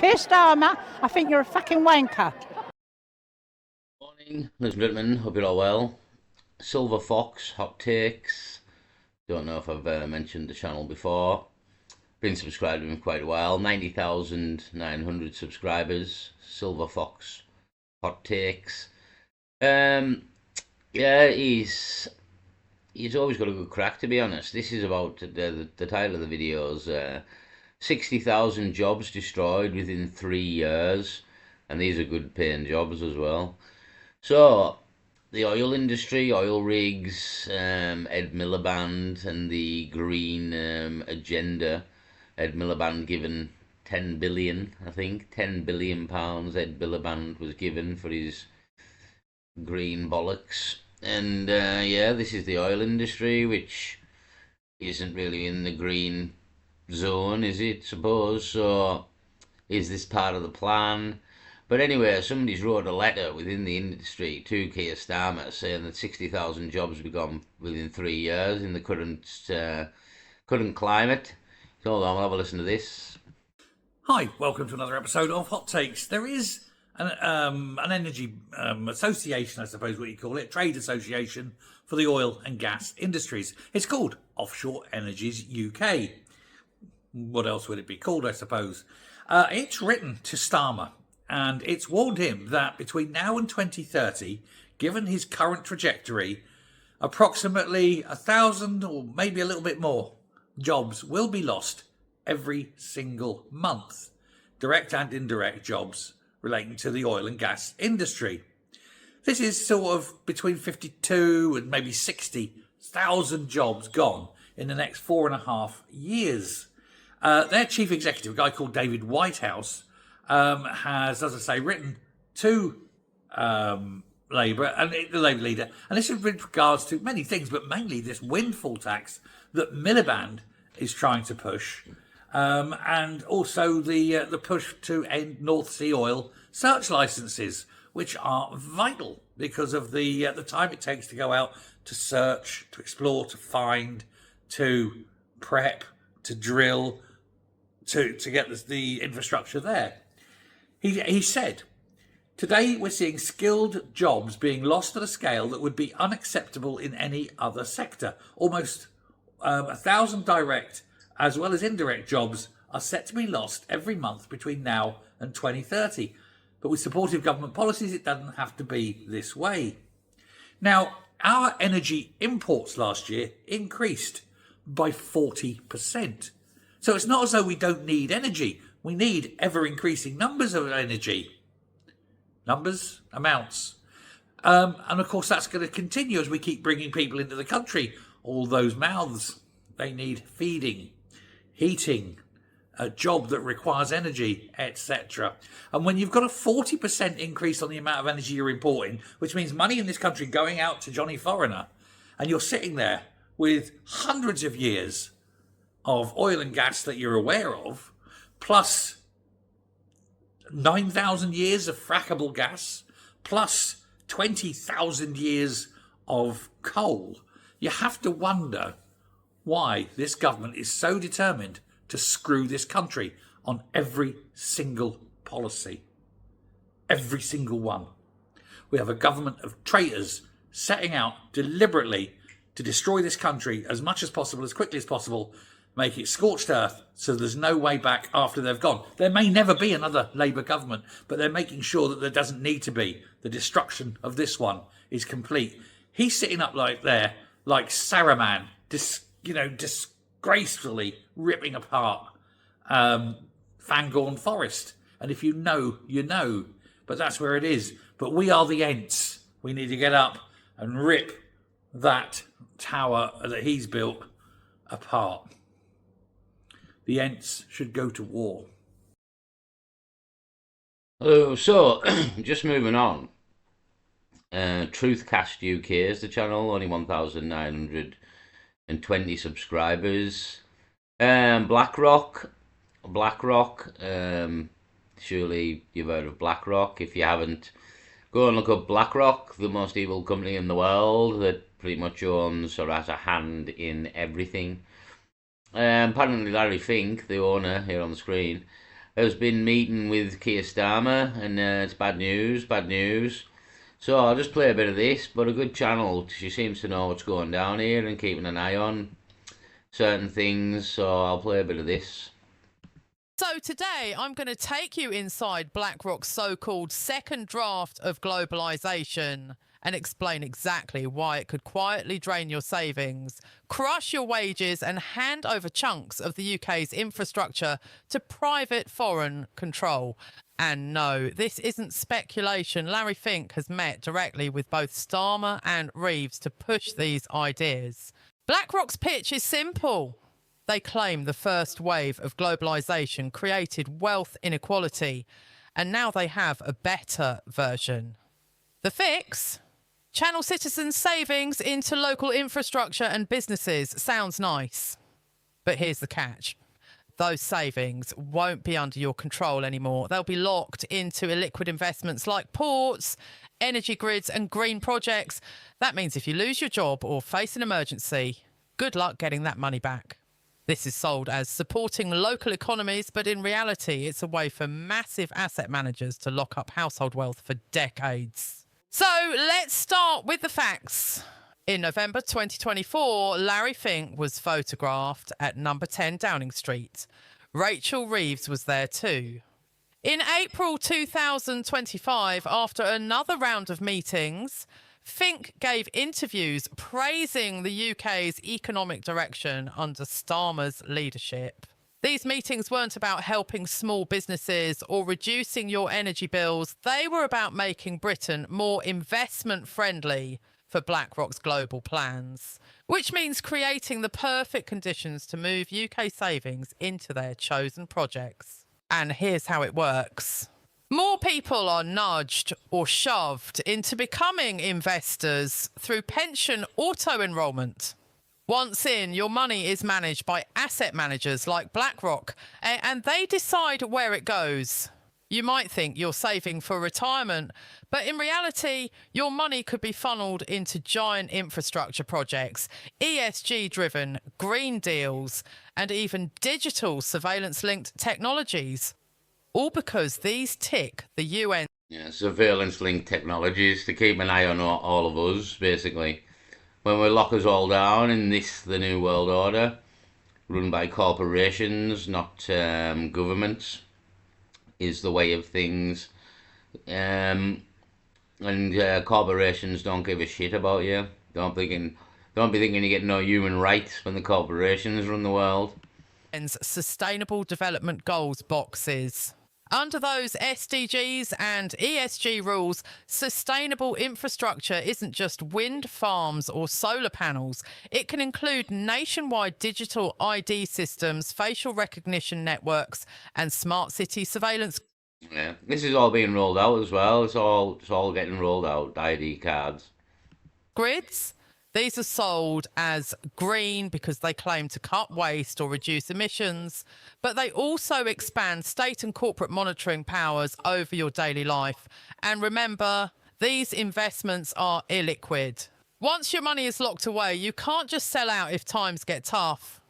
Keir Starmer, I think you're a fucking wanker. Morning, ladies and gentlemen. Hope you're all well. Silver Fox Hot Takes. Don't know if I've mentioned the channel before. Been subscribed to him quite a while. 90,900 subscribers. Silver Fox Hot Takes. Yeah, he's always got a good crack, to be honest. This is about the title of the videos. 60,000 jobs destroyed within 3 years, and these are good paying jobs as well. So, the oil industry, oil rigs, Ed Miliband and the green agenda. Ed Miliband given 10 billion, I think, 10 billion pounds Ed Miliband was given for his green bollocks. And yeah, this is the oil industry, which isn't really in the green zone, is it, suppose? So, is this part of the plan? But anyway, somebody's wrote a letter within the industry to Keir Starmer saying that 60,000 jobs will be gone within 3 years in the current climate. So hold on, we'll have a listen to this. Hi, welcome to another episode of Hot Takes. There is an energy association, I suppose what you call it, trade association for the oil and gas industries. It's called Offshore Energies UK. What else would it be called, I suppose? It's written to Starmer, and it's warned him that between now and 2030, given his current trajectory, approximately 1,000 or maybe a little bit more jobs will be lost every single month. Direct and indirect jobs relating to the oil and gas industry. This is sort of between 52 and maybe 60,000 jobs gone in the next 4.5 years. Their chief executive, a guy called David Whitehouse, has, as I say, written to Labour and the Labour leader, and this is with regards to many things, but mainly this windfall tax that Miliband is trying to push, and also the push to end North Sea oil search licences, which are vital because of the time it takes to go out to search, to explore, to find, to prep, to drill, to get the infrastructure there. He said, today we're seeing skilled jobs being lost at a scale that would be unacceptable in any other sector. Almost 1,000 direct as well as indirect jobs are set to be lost every month between now and 2030. But with supportive government policies, it doesn't have to be this way. Now, our energy imports last year increased by 40%. So it's not as though we don't need energy. We need ever-increasing numbers of energy. Numbers, amounts. And of course, that's going to continue as we keep bringing people into the country. All those mouths, they need feeding, heating, a job that requires energy, etc. And when you've got a 40% increase on the amount of energy you're importing, which means money in this country going out to Johnny Foreigner, and you're sitting there with hundreds of years of oil and gas that you're aware of, plus 9,000 years of frackable gas, plus 20,000 years of coal, you have to wonder why this government is so determined to screw this country on every single policy. Every single one. We have a government of traitors setting out deliberately to destroy this country as much as possible, as quickly as possible, make it scorched earth so there's no way back after they've gone. There may never be another Labour government, but they're making sure that there doesn't need to be. The destruction of this one is complete. He's sitting up like Saruman, disgracefully ripping apart Fangorn Forest. And if you know, you know. But that's where it is. But we are the Ents. We need to get up and rip that tower that he's built apart. The Ents should go to war. So, just moving on. Truthcast UK is the channel, only 1,920 subscribers. BlackRock, surely you've heard of BlackRock. If you haven't, go and look up BlackRock, the most evil company in the world that pretty much owns or has a hand in everything. Apparently Larry Fink, the owner here on the screen, has been meeting with Keir Starmer, and it's bad news, bad news. So I'll just play a bit of this, but a good channel. She seems to know what's going down here and keeping an eye on certain things, so I'll play a bit of this. So today I'm going to take you inside BlackRock's so-called second draft of globalisation and explain exactly why it could quietly drain your savings, crush your wages and hand over chunks of the UK's infrastructure to private foreign control. And no, this isn't speculation. Larry Fink has met directly with both Starmer and Reeves to push these ideas. BlackRock's pitch is simple. They claim the first wave of globalisation created wealth inequality, and now they have a better version. The fix? Channel citizens' savings into local infrastructure and businesses. Sounds nice. But here's the catch. Those savings won't be under your control anymore. They'll be locked into illiquid investments like ports, energy grids and green projects. That means if you lose your job or face an emergency, good luck getting that money back. This is sold as supporting local economies, but in reality, it's a way for massive asset managers to lock up household wealth for decades. So let's start with the facts. In November 2024, Larry Fink was photographed at number 10 Downing Street. Rachel Reeves was there too. In April 2025, after another round of meetings, Fink gave interviews praising the UK's economic direction under Starmer's leadership. These meetings weren't about helping small businesses or reducing your energy bills. They were about making Britain more investment-friendly for BlackRock's global plans, which means creating the perfect conditions to move UK savings into their chosen projects. And here's how it works. More people are nudged or shoved into becoming investors through pension auto-enrolment. Once in, your money is managed by asset managers like BlackRock, and they decide where it goes. You might think you're saving for retirement, but in reality, your money could be funneled into giant infrastructure projects, ESG-driven green deals, and even digital surveillance-linked technologies. All because these tick the UN. Yeah, surveillance-linked technologies to keep an eye on all of us, basically. When we lock us all down in this, the New World Order, run by corporations, not governments, is the way of things. And corporations don't give a shit about you. Don't be thinking you get no human rights when the corporations run the world. Sustainable Development Goals boxes. Under those SDGs and ESG rules, sustainable infrastructure isn't just wind farms or solar panels. It can include nationwide digital ID systems, facial recognition networks, and smart city surveillance. Yeah, this is all being rolled out as well. It's all getting rolled out. ID cards. Grids. These are sold as green because they claim to cut waste or reduce emissions, but they also expand state and corporate monitoring powers over your daily life. And remember, these investments are illiquid. Once your money is locked away, you can't just sell out if times get tough.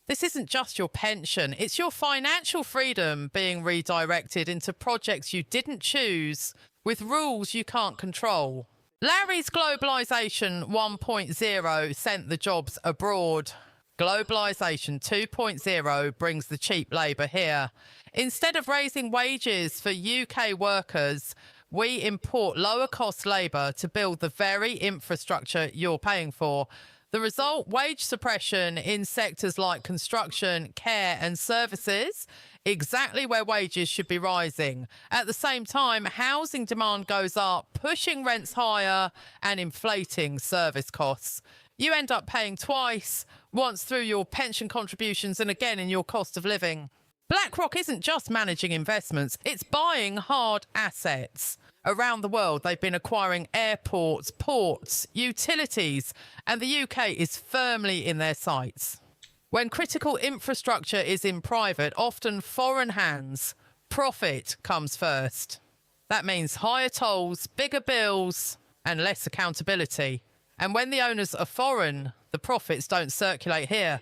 This isn't just your pension, it's your financial freedom being redirected into projects you didn't choose with rules you can't control. Larry's Globalisation 1.0 sent the jobs abroad. Globalisation 2.0 brings the cheap labour here. Instead of raising wages for UK workers, we import lower-cost labour to build the very infrastructure you're paying for. The result, wage suppression in sectors like construction, care and services, exactly where wages should be rising. At the same time, housing demand goes up, pushing rents higher and inflating service costs. You end up paying twice, once through your pension contributions and again in your cost of living. BlackRock isn't just managing investments, it's buying hard assets. Around the world, they've been acquiring airports, ports, utilities, and the UK is firmly in their sights. When critical infrastructure is in private, often foreign hands, profit comes first. That means higher tolls, bigger bills, and less accountability. And when the owners are foreign, the profits don't circulate here.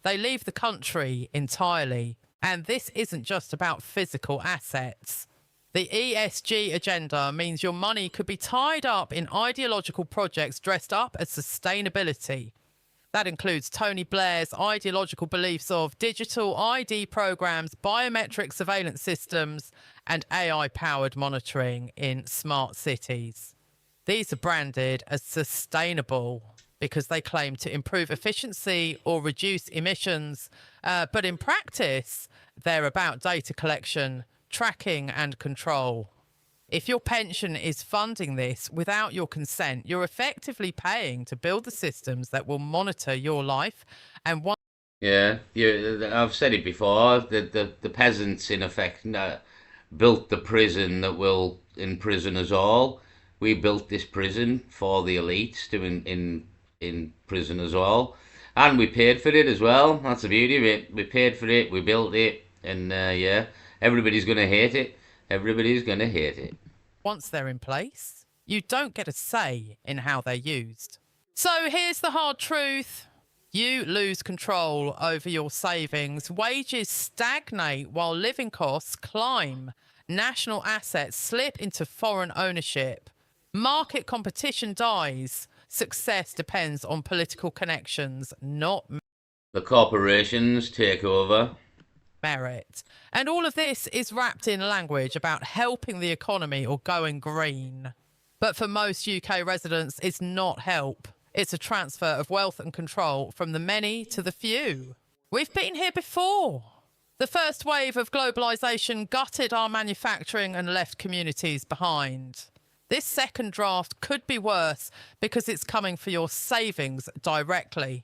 They leave the country entirely. And this isn't just about physical assets. The ESG agenda means your money could be tied up in ideological projects dressed up as sustainability. That includes Tony Blair's ideological beliefs of digital ID programs, biometric surveillance systems, and AI-powered monitoring in smart cities. These are branded as sustainable because they claim to improve efficiency or reduce emissions. But in practice, they're about data collection, tracking and control. If your pension is funding this without your consent, you're effectively paying to build the systems that will monitor your life. And one Yeah, I've said it before. The peasants, in effect, built the prison that will imprison us all. We built this prison for the elites to imprison us all, and we paid for it as well. That's the beauty of it. We paid for it, we built it, and yeah, everybody's gonna hate it. Everybody's gonna hate it. once they're in place, you don't get a say in how they're used. So here's the hard truth. You lose control over your savings. Wages stagnate while living costs climb. National assets slip into foreign ownership. Market competition dies. Success depends on political connections, not The corporations take over. merit. And all of this is wrapped in language about helping the economy or going green. But for most UK residents, it's not help. It's a transfer of wealth and control from the many to the few. We've been here before. The first wave of globalisation gutted our manufacturing and left communities behind. This second draft could be worse because it's coming for your savings directly.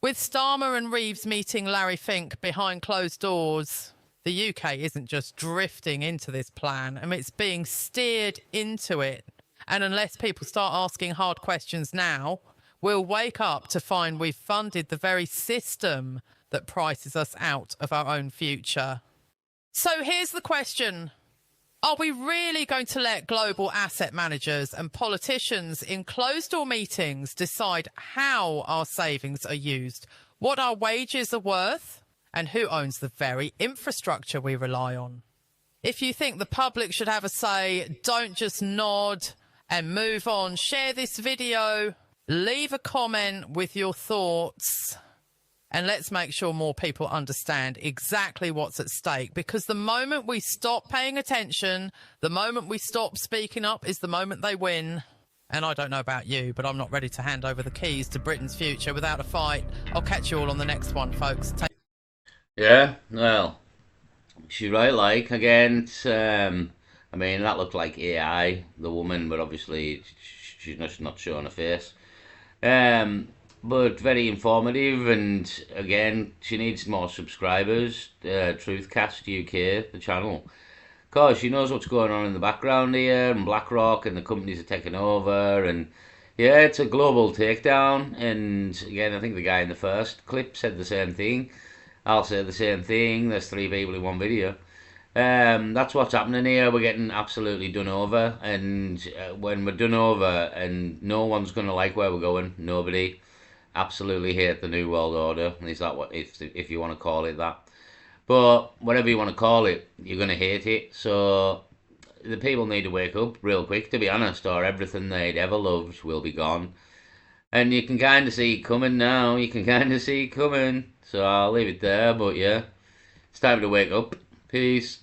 With Starmer and Reeves meeting Larry Fink behind closed doors, the UK isn't just drifting into this plan, it's being steered into it. And unless people start asking hard questions now, we'll wake up to find we've funded the very system that prices us out of our own future. So here's the question. Are we really going to let global asset managers and politicians in closed-door meetings decide how our savings are used, what our wages are worth, and who owns the very infrastructure we rely on? If you think the public should have a say, don't just nod and move on. Share this video, leave a comment with your thoughts, and let's make sure more people understand exactly what's at stake. Because the moment we stop paying attention, the moment we stop speaking up is the moment they win. And I don't know about you, but I'm not ready to hand over the keys to Britain's future without a fight. I'll catch you all on the next one, folks. Yeah, well, she's right, like, again, it's, I mean, that looked like AI, the woman, but obviously she's not showing her face. But very informative, and again, she needs more subscribers. Truthcast UK, the channel, because she knows what's going on in the background here, and BlackRock and the companies are taking over, and yeah, it's a global takedown. And again, I think the guy in the first clip said the same thing. I'll say the same thing. There's 3 people in one video. That's what's happening here. We're getting absolutely done over, and when we're done over, and no one's gonna like where we're going. Nobody. Absolutely hate the New World Order. Is that what, if you want to call it that? But whatever you want to call it, you're gonna hate it. So the people need to wake up real quick, to be honest, or everything they'd ever loved will be gone. And you can kind of see it coming now. You can kind of see it coming. So I'll leave it there. But yeah, it's time to wake up. Peace.